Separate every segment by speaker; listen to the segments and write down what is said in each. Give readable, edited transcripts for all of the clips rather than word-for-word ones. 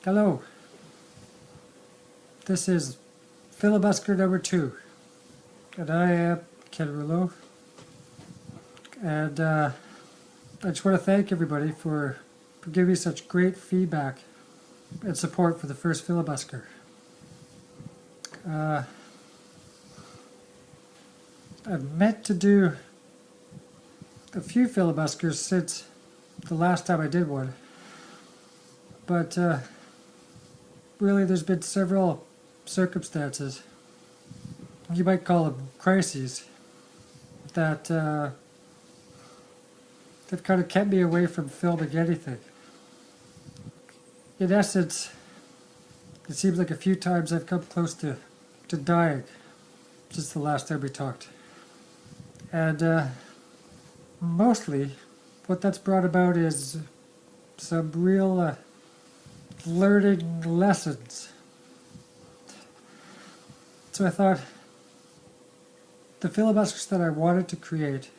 Speaker 1: Hello, this is Philobusker number 2, and I am Ken Rouleau, and I just want to thank everybody for giving me such great feedback and support for the first Philobusker. I've meant to do a few Philobuskers since the last time I did one, but really there's been several circumstances, you might call them crises, that have kind of kept me away from filming anything. In essence, it seems like a few times I've come close to dying since the last time we talked. And mostly what that's brought about is some real learning lessons. So I thought the Philobuskers that I wanted to create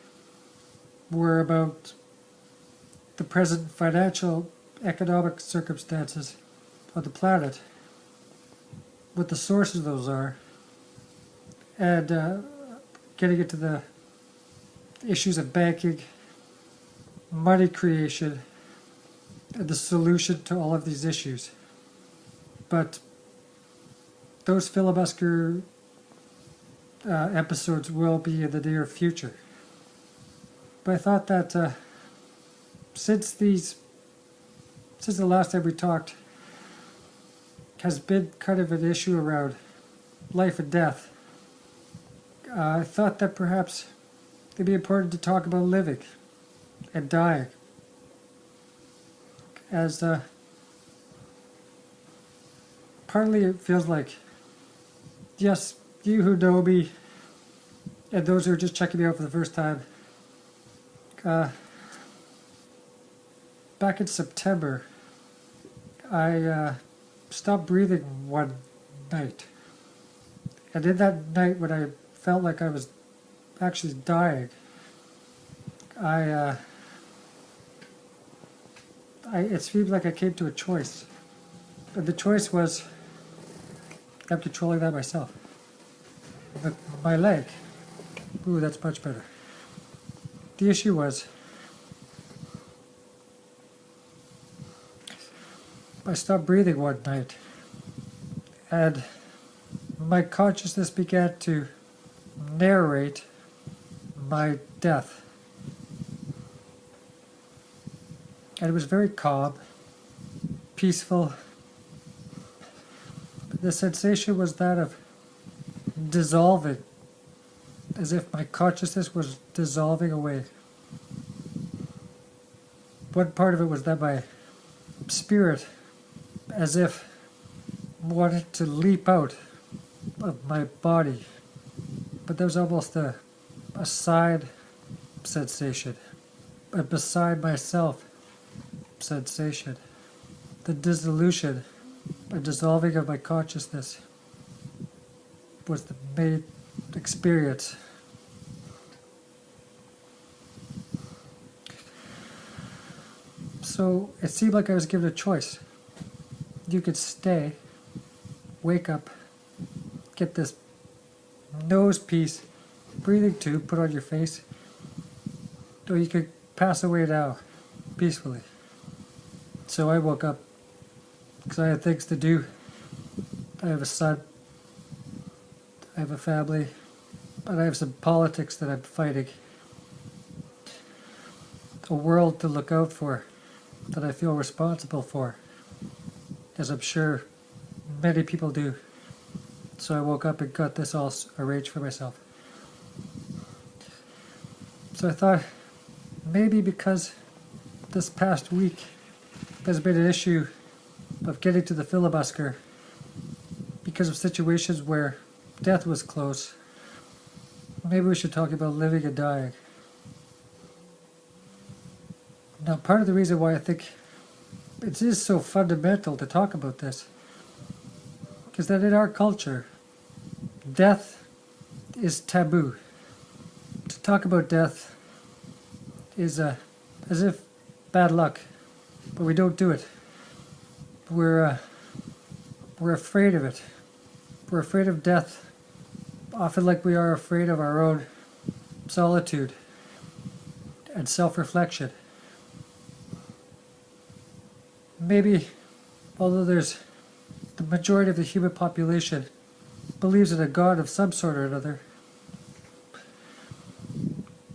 Speaker 1: were about the present financial, economic circumstances of the planet, what the sources of those are, and getting into the issues of banking, money creation, and the solution to all of these issues. But those Philobusker episodes will be in the near future. But I thought that since the last time we talked has been kind of an issue around life and death, I thought that perhaps it'd be important to talk about living and dying, as partly it feels like, yes, you who know me and those who are just checking me out for the first time, back in September I stopped breathing one night, and in that night when I felt like I was actually dying, it seemed like I came to a choice. And the choice was, I'm controlling that myself. My leg. Ooh, that's much better. The issue was, I stopped breathing one night, and my consciousness began to narrate my death. And it was very calm, peaceful. The sensation was that of dissolving, as if my consciousness was dissolving away. One part of it was that my spirit, as if wanted to leap out of my body, but there was almost a side sensation, a beside myself sensation. The dissolution, a dissolving of my consciousness was the main experience. So it seemed like I was given a choice. You could stay, wake up, get this nose piece, breathing tube put on your face, or you could pass away now, peacefully. So I woke up because I had things to do. I have a son, I have a family, and I have some politics that I'm fighting. A world to look out for that I feel responsible for, as I'm sure many people do. So I woke up and got this all arranged for myself. So I thought, maybe because this past week there's been an issue of getting to the Philobusker because of situations where death was close, maybe we should talk about living and dying. Now, part of the reason why I think it is so fundamental to talk about this is that in our culture, death is taboo. To talk about death is as if bad luck, but we don't do it. We're We're afraid of it. We're afraid of death, often like we are afraid of our own solitude and self-reflection. Maybe, although the majority of the human population believes in a God of some sort or another,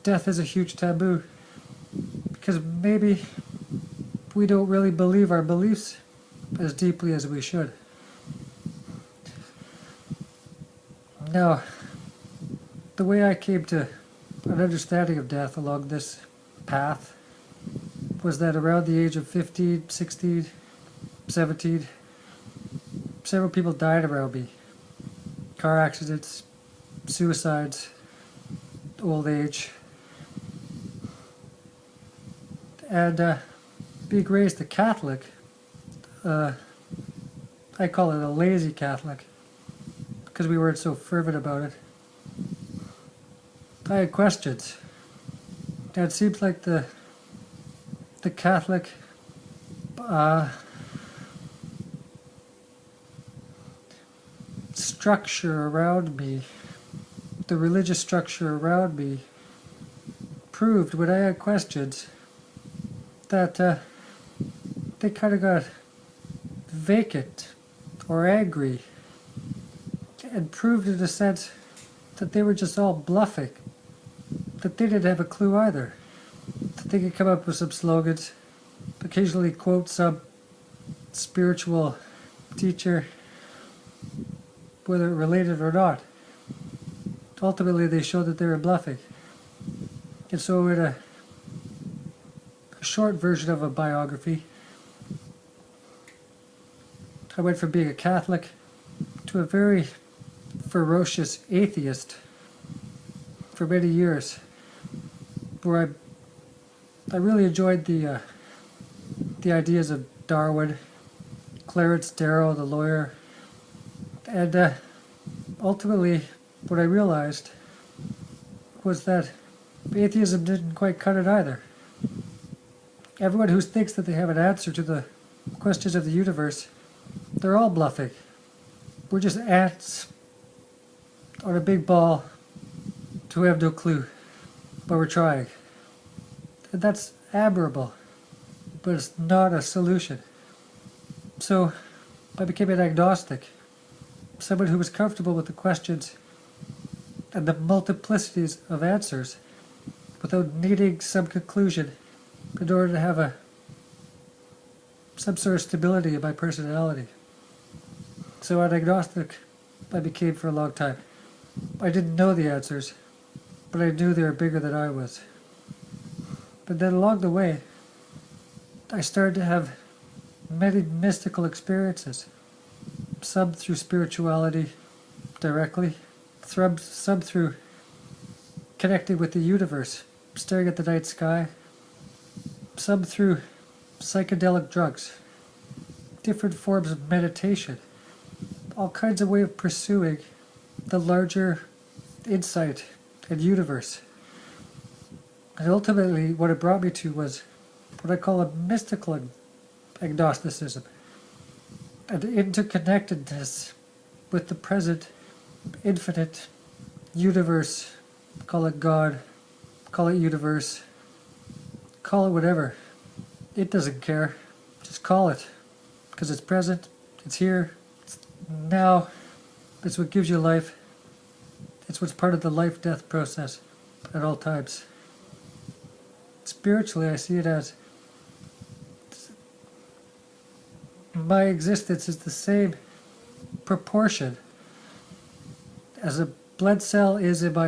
Speaker 1: death is a huge taboo, because maybe we don't really believe our beliefs as deeply as we should. Now, the way I came to an understanding of death along this path was that around the age of 15, 16, 17, several people died around me. Car accidents, suicides, old age. And being raised a Catholic, I call it a lazy Catholic, because we weren't so fervent about it. I had questions. Now it seems like the Catholic structure around me, the religious structure around me, proved when I had questions that they kind of got vacant or angry, and proved in a sense that they were just all bluffing, that they didn't have a clue either, that they could come up with some slogans, occasionally quote some spiritual teacher, whether it related or not. Ultimately, they showed that they were bluffing. And so in a short version of a biography, I went from being a Catholic to a very ferocious atheist for many years, where I really enjoyed the ideas of Darwin, Clarence Darrow, the lawyer, and ultimately what I realized was that atheism didn't quite cut it either. Everyone who thinks that they have an answer to the questions of the universe, they're all bluffing. We're just ants on a big ball who have no clue, but we're trying. And that's admirable, but it's not a solution. So I became an agnostic, someone who was comfortable with the questions and the multiplicities of answers without needing some conclusion in order to have some sort of stability in my personality. So an agnostic I became for a long time. I didn't know the answers, but I knew they were bigger than I was. But then along the way, I started to have many mystical experiences, some through spirituality directly, some through connecting with the universe, staring at the night sky, some through psychedelic drugs, different forms of meditation, all kinds of ways of pursuing the larger insight and universe. And ultimately, what it brought me to was what I call a mystical agnosticism, an interconnectedness with the present infinite universe. Call it God, call it universe, call it whatever. It doesn't care. Just call it, because it's present, it's here, it's now. It's what gives you life. It's what's part of the life-death process at all times. Spiritually, I see it as my existence is the same proportion as a blood cell is in my